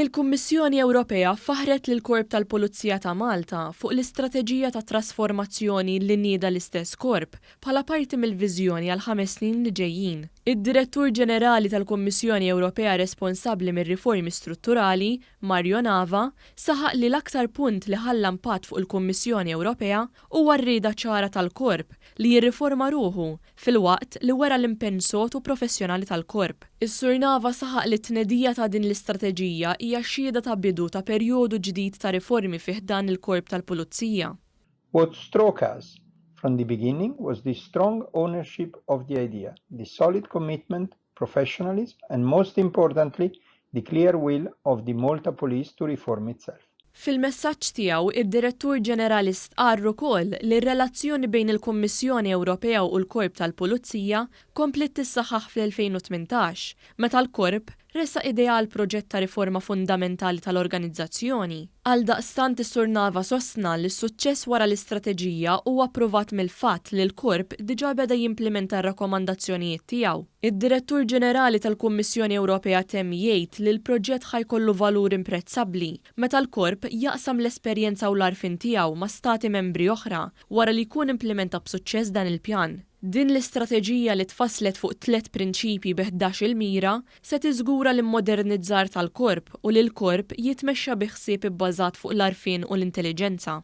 Il-Kummissjoni Ewropea faħret lill korp tal-Pulizija ta' Malta fuq l-istrateġija ta' trasformazzjoni li nieda l-istess korp bħala parti mill-viżjoni għal 5 snin li ġejjin. Id-Direttur Ġenerali tal-Kummissjoni Ewropea responsabbli mir-riformi strutturali, Mario Nava, saħaq li l-aktar punt li ħalla impatt fuq il-Kummissjoni Ewropea huwa r-rieda ċara tal-korp li jirriforma ruħu fil-waqt li wara l-impenn sotu professjonali tal-korp. Is-Sur Nava saħaq li t-tnedija ta' din l-istrateġija hija xhieda ta' bidu ta' perjodu ġdid ta' riformi fih dan il-korp tal-Pulizija. What struck us from the beginning was the strong ownership of the idea, the solid commitment, professionalism, and most importantly, the clear will of the Malta Police to reform itself. Fil-messaġġ tiegħu, id-Direttur Ġenerali stqarr ukoll li r-relazzjoni bejn il-Kummissjoni Ewropea u l-Korp tal-Pulizija komplet tissaħħaħ fl-2018, meta l-Korp ressaq idea għal proġett ta' riforma fundamentali tal-organizzazzjoni. Għaldaqstant is-Sur Nava sostna li s-suċċess wara l-istrateġija huwa approvat mill-fatt li l-Korp diġà beda jimplementa r-rakkomandazzjonijiet tiegħu. Id-Direttur Ġenerali tal-Kummissjoni Ewropea temm jgħid li l-proġett ħajkollu valur imprezzabbli meta l-Korp jaqsam l-esperjenza u l-arfin tiegħu ma' stati membri oħra wara li jkun implementa b'suċċess dan il-pjan. Din l-istrateġija li tfasslet fuq 3 prinċipji bi 11 il-mira se tiżgura l-immodernizzar tal-korp u li l-korp jitmexxa bi ħsieb ibbażat fuq l-arfin u l-intelligenza.